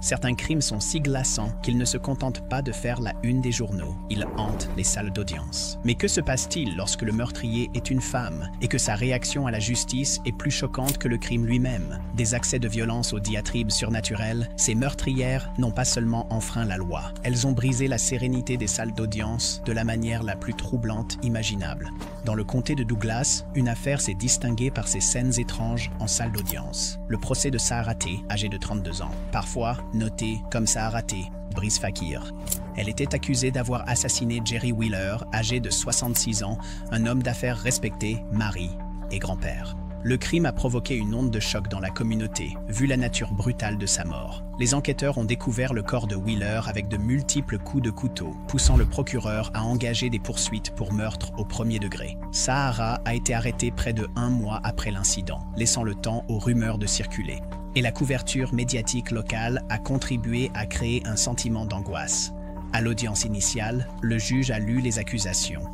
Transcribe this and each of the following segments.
Certains crimes sont si glaçants qu'ils ne se contentent pas de faire la une des journaux. Ils hantent les salles d'audience. Mais que se passe-t-il lorsque le meurtrier est une femme et que sa réaction à la justice est plus choquante que le crime lui-même? Des accès de violence aux diatribes surnaturelles, ces meurtrières n'ont pas seulement enfreint la loi. Elles ont brisé la sérénité des salles d'audience de la manière la plus troublante imaginable. Dans le comté de Douglas, une affaire s'est distinguée par ces scènes étranges en salle d'audience. Le procès de Sahara T, âgée de 32 ans. Parfois, notée comme Sahara T, Brice Fakir. Elle était accusée d'avoir assassiné Jerry Wheeler, âgé de 66 ans, un homme d'affaires respecté, mari et grand-père. Le crime a provoqué une onde de choc dans la communauté, vu la nature brutale de sa mort. Les enquêteurs ont découvert le corps de Wheeler avec de multiples coups de couteau, poussant le procureur à engager des poursuites pour meurtre au premier degré. Sahara a été arrêtée près de 1 mois après l'incident, laissant le temps aux rumeurs de circuler. Et la couverture médiatique locale a contribué à créer un sentiment d'angoisse. À l'audience initiale, le juge a lu les accusations.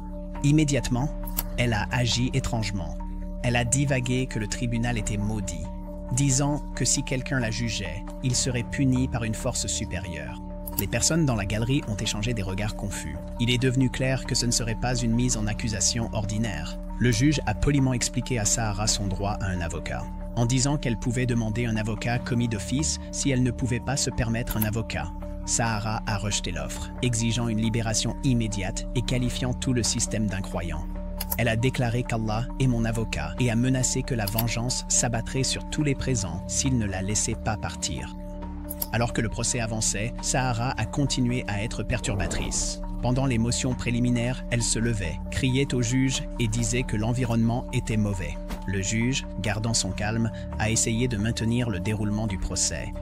Immédiatement, elle a agi étrangement. Elle a divagué que le tribunal était maudit, disant que si quelqu'un la jugeait, il serait puni par une force supérieure. Les personnes dans la galerie ont échangé des regards confus. Il est devenu clair que ce ne serait pas une mise en accusation ordinaire. Le juge a poliment expliqué à Sahara son droit à un avocat, en disant qu'elle pouvait demander un avocat commis d'office si elle ne pouvait pas se permettre un avocat. Sahara a rejeté l'offre, exigeant une libération immédiate et qualifiant tout le système d'incroyant. Elle a déclaré qu'Allah est mon avocat et a menacé que la vengeance s'abattrait sur tous les présents s'ils ne la laissaient pas partir. Alors que le procès avançait, Sahara a continué à être perturbatrice. Pendant les motions préliminaires, elle se levait, criait au juge et disait que l'environnement était mauvais. Le juge, gardant son calme, a essayé de maintenir le déroulement du procès.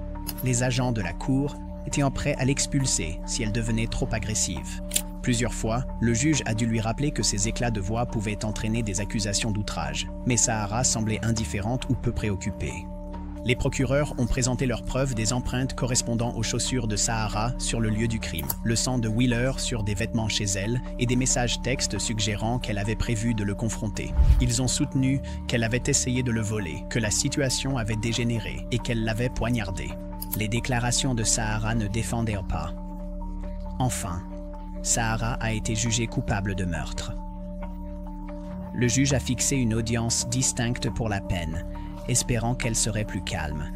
Les agents de la cour étaient prêts à l'expulser si elle devenait trop agressive. Plusieurs fois, le juge a dû lui rappeler que ses éclats de voix pouvaient entraîner des accusations d'outrage, mais Sahara semblait indifférente ou peu préoccupée. Les procureurs ont présenté leurs preuves des empreintes correspondant aux chaussures de Sahara sur le lieu du crime, le sang de Wheeler sur des vêtements chez elle et des messages textes suggérant qu'elle avait prévu de le confronter. Ils ont soutenu qu'elle avait essayé de le voler, que la situation avait dégénéré et qu'elle l'avait poignardé. Les déclarations de Sahara ne défendaient pas. Enfin, Sahara a été jugée coupable de meurtre. Le juge a fixé une audience distincte pour la peine, espérant qu'elle serait plus calme.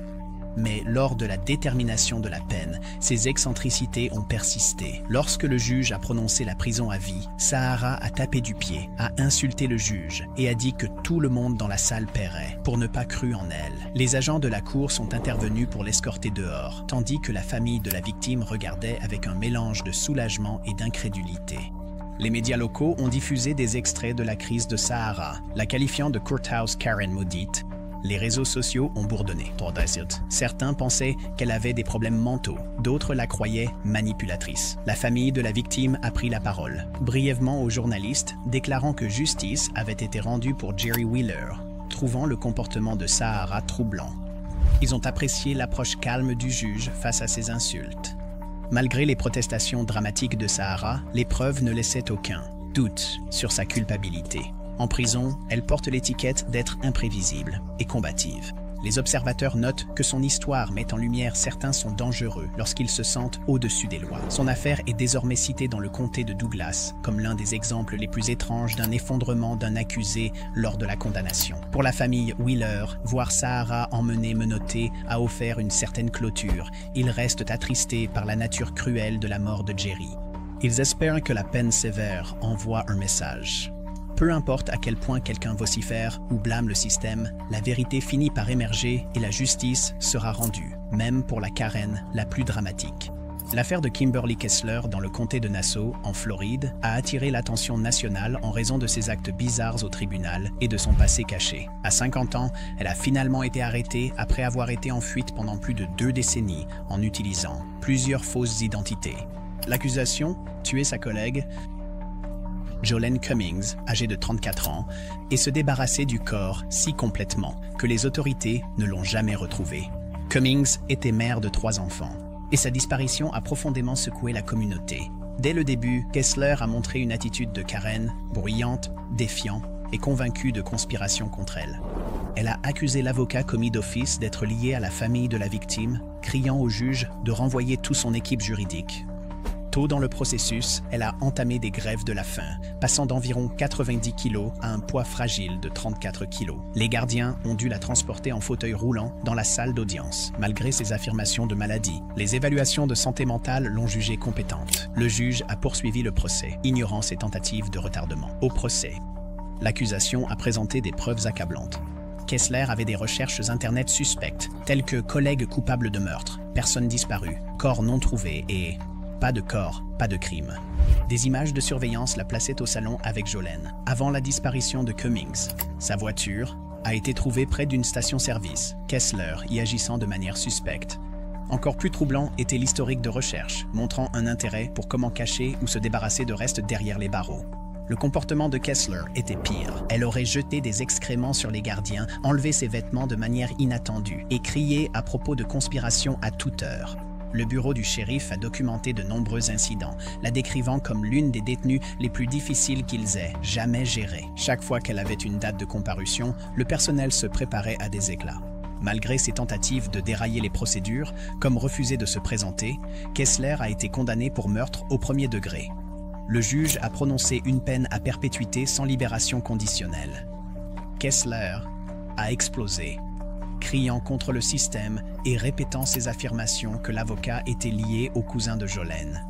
Mais lors de la détermination de la peine, ses excentricités ont persisté. Lorsque le juge a prononcé la prison à vie, Sahara a tapé du pied, a insulté le juge et a dit que tout le monde dans la salle paierait pour ne pas croire en elle. Les agents de la cour sont intervenus pour l'escorter dehors, tandis que la famille de la victime regardait avec un mélange de soulagement et d'incrédulité. Les médias locaux ont diffusé des extraits de la crise de Sahara, la qualifiant de courthouse Karen maudite. Les réseaux sociaux ont bourdonné. Certains pensaient qu'elle avait des problèmes mentaux, d'autres la croyaient manipulatrice. La famille de la victime a pris la parole, brièvement aux journalistes, déclarant que justice avait été rendue pour Jerry Wheeler, trouvant le comportement de Sahara troublant. Ils ont apprécié l'approche calme du juge face à ces insultes. Malgré les protestations dramatiques de Sahara, les preuves ne laissaient aucun doute sur sa culpabilité. En prison, elle porte l'étiquette d'être imprévisible et combative. Les observateurs notent que son histoire met en lumière certains sont dangereux lorsqu'ils se sentent au-dessus des lois. Son affaire est désormais citée dans le comté de Douglas comme l'un des exemples les plus étranges d'un effondrement d'un accusé lors de la condamnation. Pour la famille Wheeler, voir Sahara emmenée menottée a offert une certaine clôture. Ils restent attristés par la nature cruelle de la mort de Jerry. Ils espèrent que la peine sévère envoie un message. Peu importe à quel point quelqu'un vocifère ou blâme le système, la vérité finit par émerger et la justice sera rendue, même pour la Karen la plus dramatique. L'affaire de Kimberly Kessler dans le comté de Nassau, en Floride, a attiré l'attention nationale en raison de ses actes bizarres au tribunal et de son passé caché. À 50 ans, elle a finalement été arrêtée après avoir été en fuite pendant plus de 2 décennies en utilisant plusieurs fausses identités. L'accusation, tuer sa collègue, Jolene Cummings, âgée de 34 ans, et se débarrasser du corps si complètement que les autorités ne l'ont jamais retrouvé. Cummings était mère de 3 enfants, et sa disparition a profondément secoué la communauté. Dès le début, Kessler a montré une attitude de Karen, bruyante, défiant et convaincue de conspiration contre elle. Elle a accusé l'avocat commis d'office d'être lié à la famille de la victime, criant au juge de renvoyer toute son équipe juridique. Tôt dans le processus, elle a entamé des grèves de la faim, passant d'environ 90 kg à un poids fragile de 34 kg. Les gardiens ont dû la transporter en fauteuil roulant dans la salle d'audience. Malgré ses affirmations de maladie, les évaluations de santé mentale l'ont jugée compétente. Le juge a poursuivi le procès, ignorant ses tentatives de retardement. Au procès, l'accusation a présenté des preuves accablantes. Kessler avait des recherches Internet suspectes, telles que collègues coupables de meurtre, personnes disparues, corps non trouvés et... pas de corps, pas de crime. Des images de surveillance la plaçaient au salon avec Jolene, avant la disparition de Cummings. Sa voiture a été trouvée près d'une station-service, Kessler y agissant de manière suspecte. Encore plus troublant était l'historique de recherche, montrant un intérêt pour comment cacher ou se débarrasser de restes derrière les barreaux. Le comportement de Kessler était pire. Elle aurait jeté des excréments sur les gardiens, enlevé ses vêtements de manière inattendue et crié à propos de conspiration à toute heure. Le bureau du shérif a documenté de nombreux incidents, la décrivant comme l'une des détenues les plus difficiles qu'ils aient jamais gérées. Chaque fois qu'elle avait une date de comparution, le personnel se préparait à des éclats. Malgré ses tentatives de dérailler les procédures, comme refuser de se présenter, Kessler a été condamné pour meurtre au premier degré. Le juge a prononcé une peine à perpétuité sans libération conditionnelle. Kessler a explosé, criant contre le système et répétant ses affirmations que l'avocat était lié au cousin de Jolene.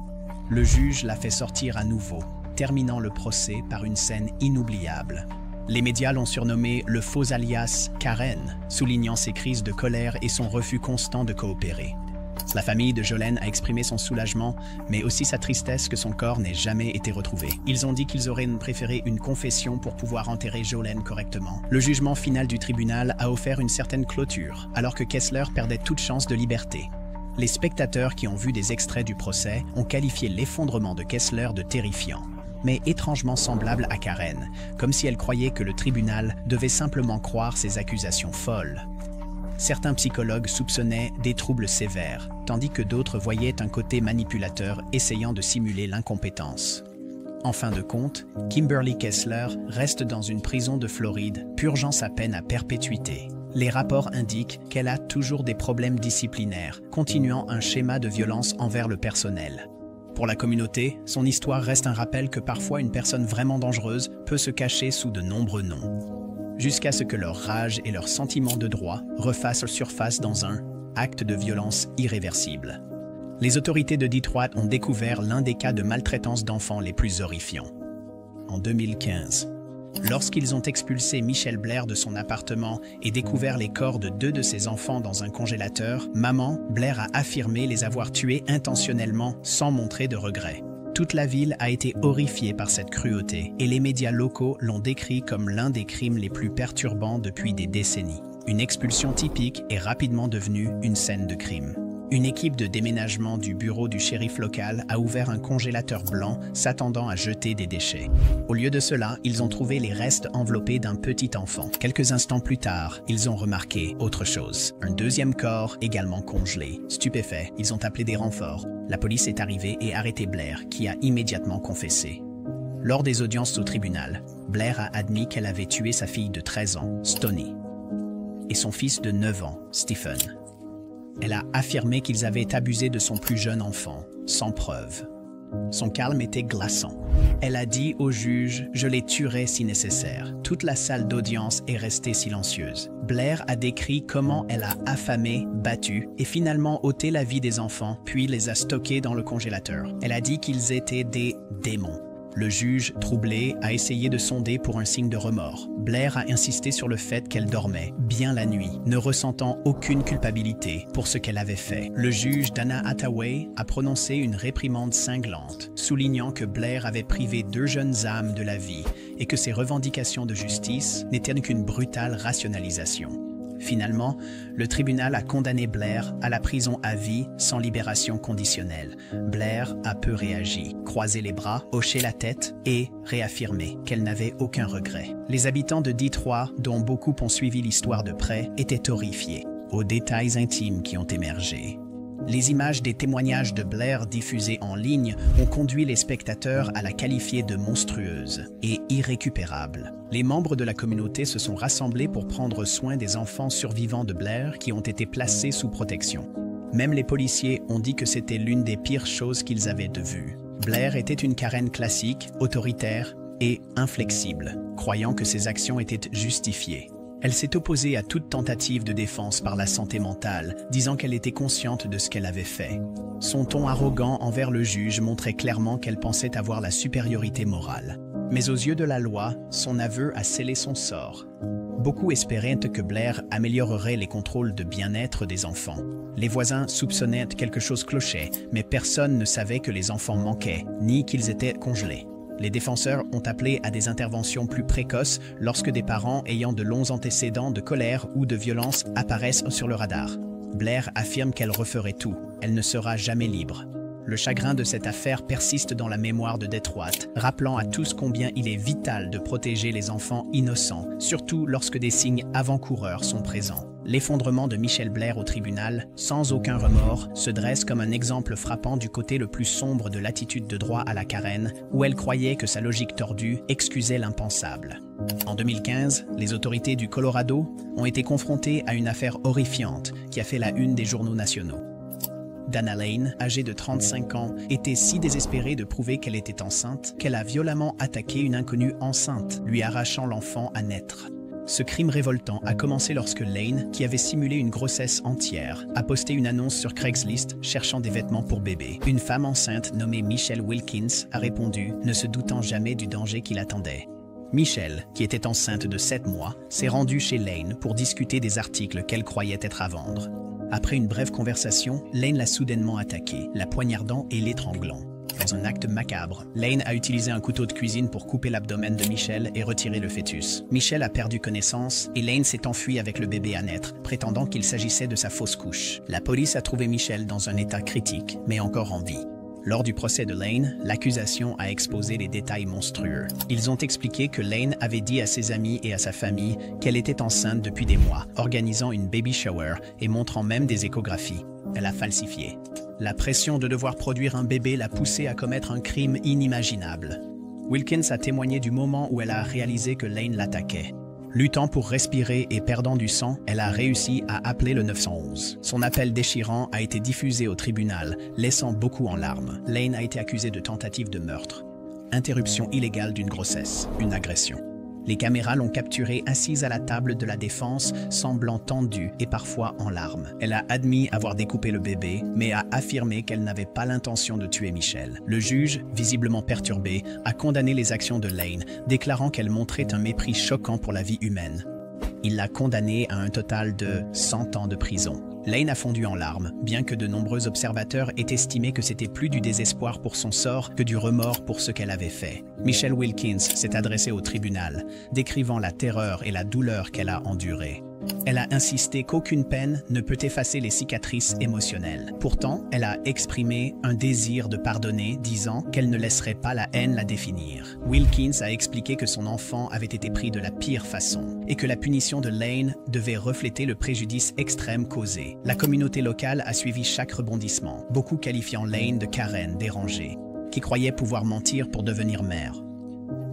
Le juge l'a fait sortir à nouveau, terminant le procès par une scène inoubliable. Les médias l'ont surnommé le faux alias Karen, soulignant ses crises de colère et son refus constant de coopérer. La famille de Jolene a exprimé son soulagement, mais aussi sa tristesse que son corps n'ait jamais été retrouvé. Ils ont dit qu'ils auraient préféré une confession pour pouvoir enterrer Jolene correctement. Le jugement final du tribunal a offert une certaine clôture, alors que Kessler perdait toute chance de liberté. Les spectateurs qui ont vu des extraits du procès ont qualifié l'effondrement de Kessler de terrifiant, mais étrangement semblable à Karen, comme si elle croyait que le tribunal devait simplement croire ses accusations folles. Certains psychologues soupçonnaient des troubles sévères, tandis que d'autres voyaient un côté manipulateur essayant de simuler l'incompétence. En fin de compte, Kimberly Kessler reste dans une prison de Floride, purgeant sa peine à perpétuité. Les rapports indiquent qu'elle a toujours des problèmes disciplinaires, continuant un schéma de violence envers le personnel. Pour la communauté, son histoire reste un rappel que parfois une personne vraiment dangereuse peut se cacher sous de nombreux noms, jusqu'à ce que leur rage et leur sentiment de droit refassent surface dans un acte de violence irréversible. Les autorités de Detroit ont découvert l'un des cas de maltraitance d'enfants les plus horrifiants. En 2015, lorsqu'ils ont expulsé Michelle Blair de son appartement et découvert les corps de 2 de ses enfants dans un congélateur, maman Blair a affirmé les avoir tués intentionnellement sans montrer de regret. Toute la ville a été horrifiée par cette cruauté et les médias locaux l'ont décrit comme l'un des crimes les plus perturbants depuis des décennies. Une expulsion typique est rapidement devenue une scène de crime. Une équipe de déménagement du bureau du shérif local a ouvert un congélateur blanc s'attendant à jeter des déchets. Au lieu de cela, ils ont trouvé les restes enveloppés d'un petit enfant. Quelques instants plus tard, ils ont remarqué autre chose. Un deuxième corps également congelé. Stupéfaits, ils ont appelé des renforts. La police est arrivée et arrêté Blair, qui a immédiatement confessé. Lors des audiences au tribunal, Blair a admis qu'elle avait tué sa fille de 13 ans, Stoney, et son fils de 9 ans, Stephen. Elle a affirmé qu'ils avaient abusé de son plus jeune enfant, sans preuve. Son calme était glaçant. Elle a dit au juge « Je les tuerai si nécessaire ». Toute la salle d'audience est restée silencieuse. Blair a décrit comment elle a affamé, battu et finalement ôté la vie des enfants, puis les a stockés dans le congélateur. Elle a dit qu'ils étaient des démons. Le juge, troublé, a essayé de sonder pour un signe de remords. Blair a insisté sur le fait qu'elle dormait bien la nuit, ne ressentant aucune culpabilité pour ce qu'elle avait fait. Le juge Dana Hathaway a prononcé une réprimande cinglante, soulignant que Blair avait privé 2 jeunes âmes de la vie et que ses revendications de justice n'étaient qu'une brutale rationalisation. Finalement, le tribunal a condamné Blair à la prison à vie sans libération conditionnelle. Blair a peu réagi, croisé les bras, hoché la tête et réaffirmé qu'elle n'avait aucun regret. Les habitants de Détroit, dont beaucoup ont suivi l'histoire de près, étaient horrifiés aux détails intimes qui ont émergé. Les images des témoignages de Blair diffusés en ligne ont conduit les spectateurs à la qualifier de monstrueuse et irrécupérable. Les membres de la communauté se sont rassemblés pour prendre soin des enfants survivants de Blair qui ont été placés sous protection. Même les policiers ont dit que c'était l'une des pires choses qu'ils avaient vues. Blair était une Karen classique, autoritaire et inflexible, croyant que ses actions étaient justifiées. Elle s'est opposée à toute tentative de défense par la santé mentale, disant qu'elle était consciente de ce qu'elle avait fait. Son ton arrogant envers le juge montrait clairement qu'elle pensait avoir la supériorité morale. Mais aux yeux de la loi, son aveu a scellé son sort. Beaucoup espéraient que Blair améliorerait les contrôles de bien-être des enfants. Les voisins soupçonnaient quelque chose clochait, mais personne ne savait que les enfants manquaient, ni qu'ils étaient congelés. Les défenseurs ont appelé à des interventions plus précoces lorsque des parents ayant de longs antécédents de colère ou de violence apparaissent sur le radar. Blair affirme qu'elle referait tout. Elle ne sera jamais libre. Le chagrin de cette affaire persiste dans la mémoire de Detroit, rappelant à tous combien il est vital de protéger les enfants innocents, surtout lorsque des signes avant-coureurs sont présents. L'effondrement de Michelle Blair au tribunal, sans aucun remords, se dresse comme un exemple frappant du côté le plus sombre de l'attitude de droit à la Karen, où elle croyait que sa logique tordue excusait l'impensable. En 2015, les autorités du Colorado ont été confrontées à une affaire horrifiante qui a fait la une des journaux nationaux. Dana Lane, âgée de 35 ans, était si désespérée de prouver qu'elle était enceinte qu'elle a violemment attaqué une inconnue enceinte, lui arrachant l'enfant à naître. Ce crime révoltant a commencé lorsque Lane, qui avait simulé une grossesse entière, a posté une annonce sur Craigslist cherchant des vêtements pour bébé. Une femme enceinte nommée Michelle Wilkins a répondu, ne se doutant jamais du danger qui l'attendait. Michelle, qui était enceinte de 7 mois, s'est rendue chez Lane pour discuter des articles qu'elle croyait être à vendre. Après une brève conversation, Lane l'a soudainement attaquée, la poignardant et l'étranglant. Dans un acte macabre, Lane a utilisé un couteau de cuisine pour couper l'abdomen de Michelle et retirer le fœtus. Michelle a perdu connaissance et Lane s'est enfui avec le bébé à naître, prétendant qu'il s'agissait de sa fausse couche. La police a trouvé Michelle dans un état critique, mais encore en vie. Lors du procès de Lane, l'accusation a exposé les détails monstrueux. Ils ont expliqué que Lane avait dit à ses amis et à sa famille qu'elle était enceinte depuis des mois, organisant une baby shower et montrant même des échographies. Elle a falsifié. La pression de devoir produire un bébé l'a poussée à commettre un crime inimaginable. Wilkins a témoigné du moment où elle a réalisé que Lane l'attaquait. Luttant pour respirer et perdant du sang, elle a réussi à appeler le 911. Son appel déchirant a été diffusé au tribunal, laissant beaucoup en larmes. Lane a été accusée de tentative de meurtre. Interruption illégale d'une grossesse, une agression. Les caméras l'ont capturée assise à la table de la défense, semblant tendue et parfois en larmes. Elle a admis avoir découpé le bébé, mais a affirmé qu'elle n'avait pas l'intention de tuer Michelle. Le juge, visiblement perturbé, a condamné les actions de Lane, déclarant qu'elle montrait un mépris choquant pour la vie humaine. Il l'a condamnée à un total de 100 ans de prison. Lane a fondu en larmes, bien que de nombreux observateurs aient estimé que c'était plus du désespoir pour son sort que du remords pour ce qu'elle avait fait. Michelle Wilkins s'est adressée au tribunal, décrivant la terreur et la douleur qu'elle a endurée. Elle a insisté qu'aucune peine ne peut effacer les cicatrices émotionnelles. Pourtant, elle a exprimé un désir de pardonner, disant qu'elle ne laisserait pas la haine la définir. Wilkins a expliqué que son enfant avait été pris de la pire façon et que la punition de Lane devait refléter le préjudice extrême causé. La communauté locale a suivi chaque rebondissement, beaucoup qualifiant Lane de Karen dérangée, qui croyait pouvoir mentir pour devenir mère.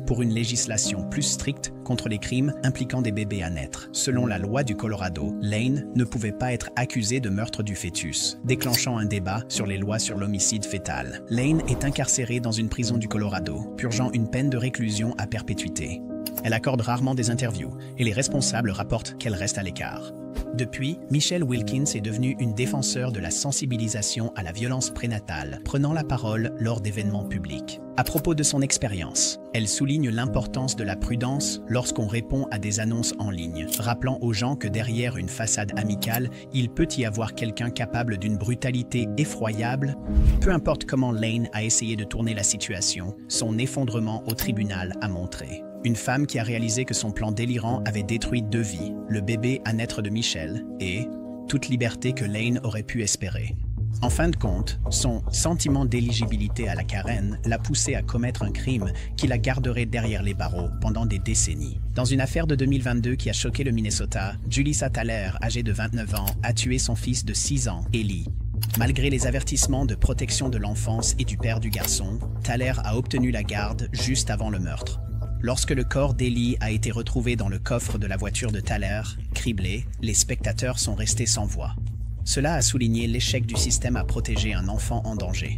Pour une législation plus stricte contre les crimes impliquant des bébés à naître. Selon la loi du Colorado, Lane ne pouvait pas être accusée de meurtre du fœtus, déclenchant un débat sur les lois sur l'homicide fœtal. Lane est incarcérée dans une prison du Colorado, purgeant une peine de réclusion à perpétuité. Elle accorde rarement des interviews et les responsables rapportent qu'elle reste à l'écart. Depuis, Michelle Wilkins est devenue une défenseur de la sensibilisation à la violence prénatale, prenant la parole lors d'événements publics. À propos de son expérience, elle souligne l'importance de la prudence lorsqu'on répond à des annonces en ligne, rappelant aux gens que derrière une façade amicale, il peut y avoir quelqu'un capable d'une brutalité effroyable. Peu importe comment Lane a essayé de tourner la situation, son effondrement au tribunal a montré. Une femme qui a réalisé que son plan délirant avait détruit 2 vies, le bébé à naître de Michelle et toute liberté que Lane aurait pu espérer. En fin de compte, son sentiment d'éligibilité à la Karen l'a poussé à commettre un crime qui la garderait derrière les barreaux pendant des décennies. Dans une affaire de 2022 qui a choqué le Minnesota, Julissa Thaler, âgée de 29 ans, a tué son fils de 6 ans, Eli. Malgré les avertissements de protection de l'enfance et du père du garçon, Thaler a obtenu la garde juste avant le meurtre. Lorsque le corps d'Ellie a été retrouvé dans le coffre de la voiture de Thaler, criblé, les spectateurs sont restés sans voix. Cela a souligné l'échec du système à protéger un enfant en danger.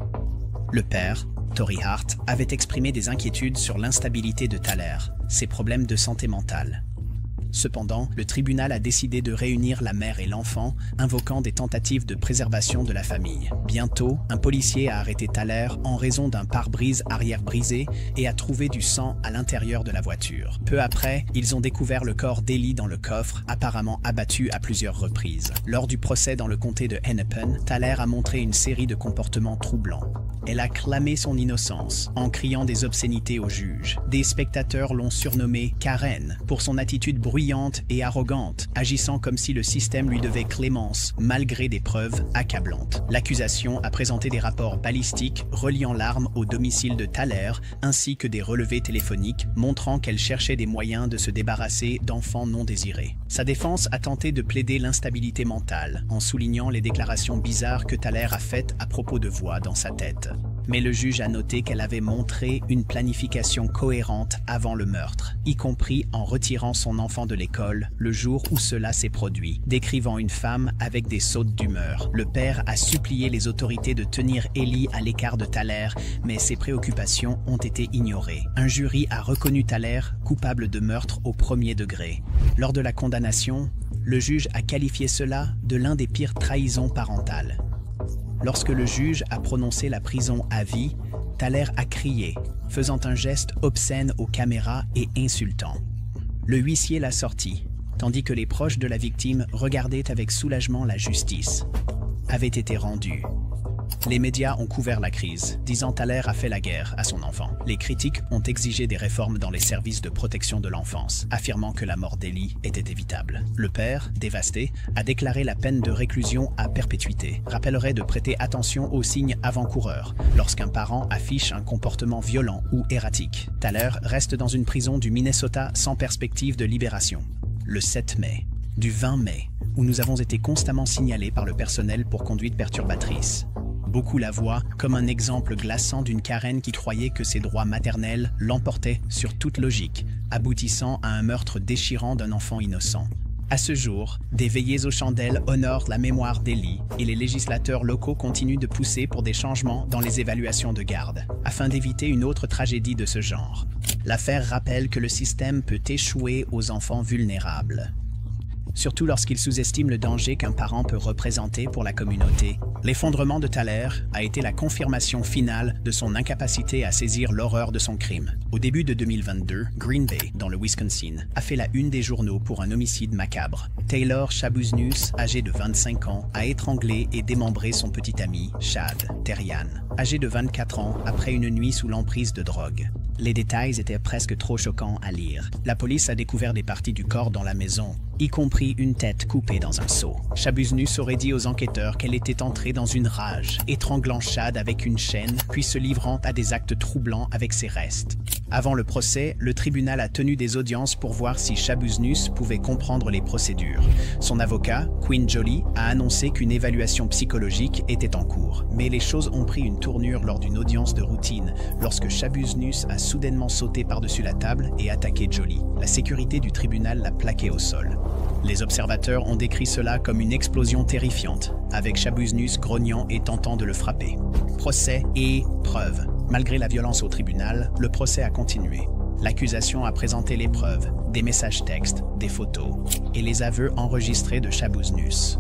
Le père, Tory Hart, avait exprimé des inquiétudes sur l'instabilité de Thaler, ses problèmes de santé mentale. Cependant, le tribunal a décidé de réunir la mère et l'enfant, invoquant des tentatives de préservation de la famille. Bientôt, un policier a arrêté Thaler en raison d'un pare-brise arrière brisé et a trouvé du sang à l'intérieur de la voiture. Peu après, ils ont découvert le corps d'Ellie dans le coffre, apparemment abattu à plusieurs reprises. Lors du procès dans le comté de Hennepin, Thaler a montré une série de comportements troublants. Elle a clamé son innocence en criant des obscénités au juge. Des spectateurs l'ont surnommée Karen pour son attitude bruyante et arrogante, agissant comme si le système lui devait clémence, malgré des preuves accablantes. L'accusation a présenté des rapports balistiques reliant l'arme au domicile de Thaler, ainsi que des relevés téléphoniques montrant qu'elle cherchait des moyens de se débarrasser d'enfants non désirés. Sa défense a tenté de plaider l'instabilité mentale, en soulignant les déclarations bizarres que Thaler a faites à propos de voix dans sa tête. Mais le juge a noté qu'elle avait montré une planification cohérente avant le meurtre, y compris en retirant son enfant de l'école le jour où cela s'est produit, décrivant une femme avec des sautes d'humeur. Le père a supplié les autorités de tenir Ellie à l'écart de Thaler, mais ses préoccupations ont été ignorées. Un jury a reconnu Thaler coupable de meurtre au premier degré. Lors de la condamnation, le juge a qualifié cela de l'un des pires trahisons parentales. Lorsque le juge a prononcé la prison à vie, Thaler a crié, faisant un geste obscène aux caméras et insultant. Le huissier l'a sorti, tandis que les proches de la victime regardaient avec soulagement la justice. Avait été rendue. Les médias ont couvert la crise, disant Thaler a fait la guerre à son enfant. Les critiques ont exigé des réformes dans les services de protection de l'enfance, affirmant que la mort d'Ellie était évitable. Le père, dévasté, a déclaré la peine de réclusion à perpétuité, rappellerait de prêter attention aux signes avant-coureurs lorsqu'un parent affiche un comportement violent ou erratique. Thaler reste dans une prison du Minnesota sans perspective de libération. Le 7 mai, du 20 mai, où nous avons été constamment signalés par le personnel pour conduite perturbatrice. Beaucoup la voient comme un exemple glaçant d'une Karen qui croyait que ses droits maternels l'emportaient sur toute logique, aboutissant à un meurtre déchirant d'un enfant innocent. À ce jour, des veillées aux chandelles honorent la mémoire d'Ellie et les législateurs locaux continuent de pousser pour des changements dans les évaluations de garde, afin d'éviter une autre tragédie de ce genre. L'affaire rappelle que le système peut échouer aux enfants vulnérables, surtout lorsqu'il sous-estime le danger qu'un parent peut représenter pour la communauté. L'effondrement de Thaler a été la confirmation finale de son incapacité à saisir l'horreur de son crime. Au début de 2022, Green Bay, dans le Wisconsin, a fait la une des journaux pour un homicide macabre. Taylor Shabuznus, âgé de 25 ans, a étranglé et démembré son petit ami, Chad Terrian, âgé de 24 ans, après une nuit sous l'emprise de drogue. Les détails étaient presque trop choquants à lire. La police a découvert des parties du corps dans la maison, y compris une tête coupée dans un seau. Shabuznus aurait dit aux enquêteurs qu'elle était entrée dans une rage, étranglant Chad avec une chaîne, puis se livrant à des actes troublants avec ses restes. Avant le procès, le tribunal a tenu des audiences pour voir si Shabuznus pouvait comprendre les procédures. Son avocat, Quinn Jolie, a annoncé qu'une évaluation psychologique était en cours. Mais les choses ont pris une tournure lors d'une audience de routine, lorsque Shabuznus a soudainement sauté par-dessus la table et attaqué Jolie. La sécurité du tribunal l'a plaqué au sol. Les observateurs ont décrit cela comme une explosion terrifiante, avec Shabuznus grognant et tentant de le frapper. Procès et preuves. Malgré la violence au tribunal, le procès a continué. L'accusation a présenté les preuves, des messages textes, des photos et les aveux enregistrés de Shabuznus.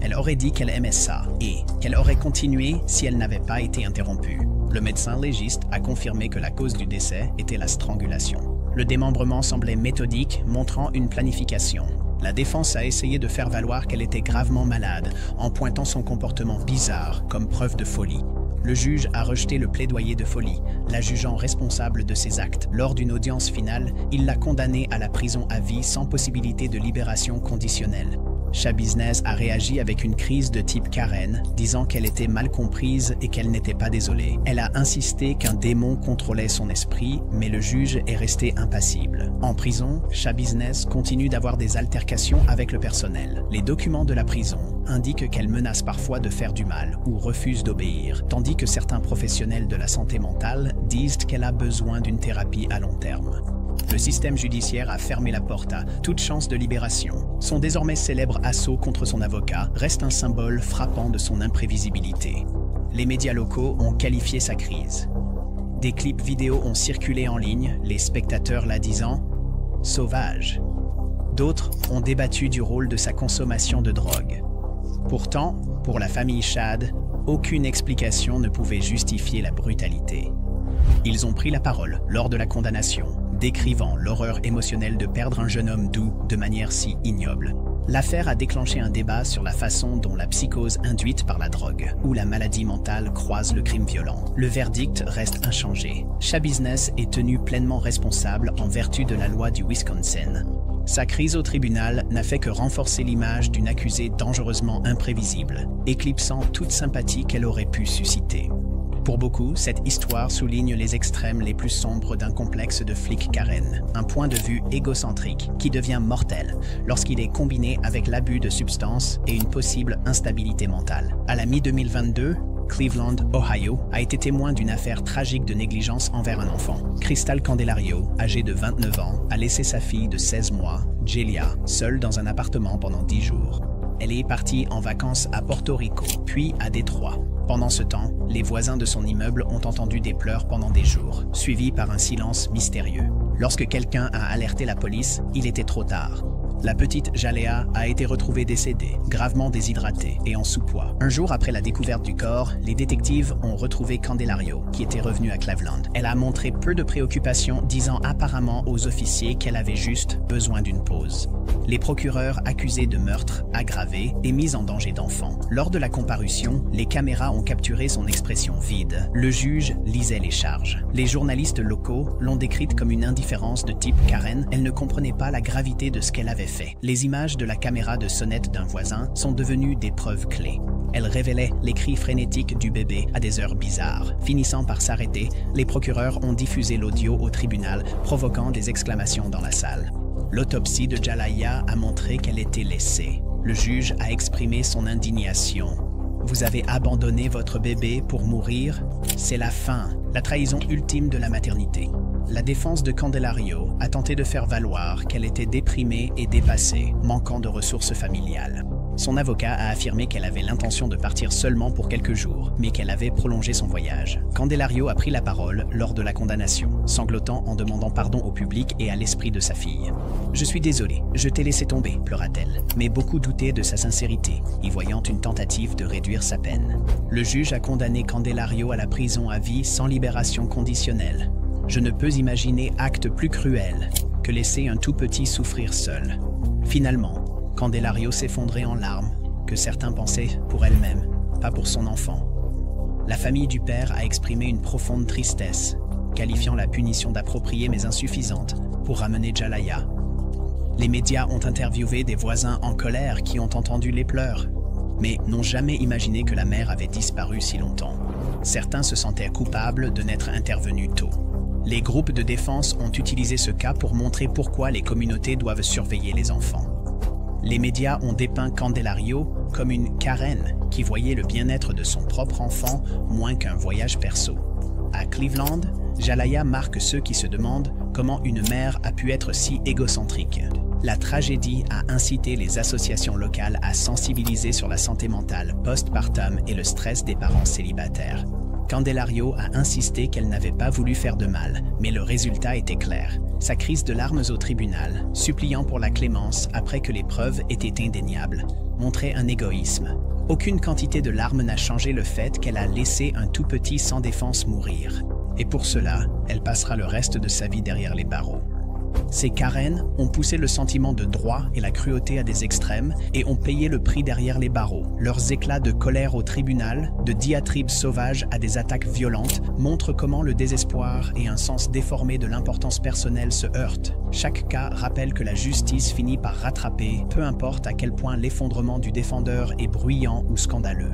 Elle aurait dit qu'elle aimait ça et qu'elle aurait continué si elle n'avait pas été interrompue. Le médecin légiste a confirmé que la cause du décès était la strangulation. Le démembrement semblait méthodique, montrant une planification. La défense a essayé de faire valoir qu'elle était gravement malade, en pointant son comportement bizarre comme preuve de folie. Le juge a rejeté le plaidoyer de folie, la jugeant responsable de ses actes. Lors d'une audience finale, il l'a condamnée à la prison à vie sans possibilité de libération conditionnelle. Shabusiness a réagi avec une crise de type Karen, disant qu'elle était mal comprise et qu'elle n'était pas désolée. Elle a insisté qu'un démon contrôlait son esprit, mais le juge est resté impassible. En prison, Shabusiness continue d'avoir des altercations avec le personnel. Les documents de la prison indiquent qu'elle menace parfois de faire du mal ou refuse d'obéir, tandis que certains professionnels de la santé mentale disent qu'elle a besoin d'une thérapie à long terme. Le système judiciaire a fermé la porte à toute chance de libération. Son désormais célèbre assaut contre son avocat reste un symbole frappant de son imprévisibilité. Les médias locaux ont qualifié sa crise. Des clips vidéo ont circulé en ligne, les spectateurs la disant « sauvage ». D'autres ont débattu du rôle de sa consommation de drogue. Pourtant, pour la famille Shad, aucune explication ne pouvait justifier la brutalité. Ils ont pris la parole lors de la condamnation, décrivant l'horreur émotionnelle de perdre un jeune homme doux de manière si ignoble. L'affaire a déclenché un débat sur la façon dont la psychose induite par la drogue ou la maladie mentale croise le crime violent. Le verdict reste inchangé. Shabusiness est tenu pleinement responsable en vertu de la loi du Wisconsin. Sa crise au tribunal n'a fait que renforcer l'image d'une accusée dangereusement imprévisible, éclipsant toute sympathie qu'elle aurait pu susciter. Pour beaucoup, cette histoire souligne les extrêmes les plus sombres d'un complexe de flic Karen, un point de vue égocentrique qui devient mortel lorsqu'il est combiné avec l'abus de substances et une possible instabilité mentale. À la mi-2022, Cleveland, Ohio, a été témoin d'une affaire tragique de négligence envers un enfant. Crystal Candelario, âgée de 29 ans, a laissé sa fille de 16 mois, Jelia, seule dans un appartement pendant 10 jours. Elle est partie en vacances à Porto Rico, puis à Détroit. Pendant ce temps, les voisins de son immeuble ont entendu des pleurs pendant des jours, suivis par un silence mystérieux. Lorsque quelqu'un a alerté la police, il était trop tard. La petite Jalea a été retrouvée décédée, gravement déshydratée et en sous-poids. Un jour après la découverte du corps, les détectives ont retrouvé Candelario, qui était revenue à Cleveland. Elle a montré peu de préoccupation, disant apparemment aux officiers qu'elle avait juste besoin d'une pause. Les procureurs accusés de meurtre aggravé et mis en danger d'enfants. Lors de la comparution, les caméras ont capturé son expression vide. Le juge lisait les charges. Les journalistes locaux l'ont décrite comme une indifférence de type Karen. Elle ne comprenait pas la gravité de ce qu'elle avait fait. Les images de la caméra de sonnette d'un voisin sont devenues des preuves clés. Elles révélaient les cris frénétiques du bébé à des heures bizarres. Finissant par s'arrêter, les procureurs ont diffusé l'audio au tribunal, provoquant des exclamations dans la salle. L'autopsie de Jalaya a montré qu'elle était laissée. Le juge a exprimé son indignation. « Vous avez abandonné votre bébé pour mourir? C'est la fin, la trahison ultime de la maternité. » La défense de Candelario a tenté de faire valoir qu'elle était déprimée et dépassée, manquant de ressources familiales. Son avocat a affirmé qu'elle avait l'intention de partir seulement pour quelques jours, mais qu'elle avait prolongé son voyage. Candelario a pris la parole lors de la condamnation, sanglotant en demandant pardon au public et à l'esprit de sa fille. « Je suis désolée, je t'ai laissé tomber », pleura-t-elle, mais beaucoup doutaient de sa sincérité, y voyant une tentative de réduire sa peine. Le juge a condamné Candelario à la prison à vie sans libération conditionnelle. « Je ne peux imaginer acte plus cruel que laisser un tout petit souffrir seul. » Finalement, Candelario s'effondrait en larmes, que certains pensaient pour elle-même, pas pour son enfant. La famille du père a exprimé une profonde tristesse, qualifiant la punition d'appropriée mais insuffisante pour ramener Jalaya. Les médias ont interviewé des voisins en colère qui ont entendu les pleurs, mais n'ont jamais imaginé que la mère avait disparu si longtemps. Certains se sentaient coupables de n'être intervenus tôt. Les groupes de défense ont utilisé ce cas pour montrer pourquoi les communautés doivent surveiller les enfants. Les médias ont dépeint Candelario comme une Karen qui voyait le bien-être de son propre enfant moins qu'un voyage perso. À Cleveland, Jalaya marque ceux qui se demandent comment une mère a pu être si égocentrique. La tragédie a incité les associations locales à sensibiliser sur la santé mentale post-partum et le stress des parents célibataires. Candelario a insisté qu'elle n'avait pas voulu faire de mal, mais le résultat était clair. Sa crise de larmes au tribunal, suppliant pour la clémence après que les preuves étaient indéniables, montrait un égoïsme. Aucune quantité de larmes n'a changé le fait qu'elle a laissé un tout petit sans défense mourir. Et pour cela, elle passera le reste de sa vie derrière les barreaux. Ces Karen ont poussé le sentiment de droit et la cruauté à des extrêmes et ont payé le prix derrière les barreaux. Leurs éclats de colère au tribunal, de diatribes sauvages à des attaques violentes, montrent comment le désespoir et un sens déformé de l'importance personnelle se heurtent. Chaque cas rappelle que la justice finit par rattraper, peu importe à quel point l'effondrement du défendeur est bruyant ou scandaleux.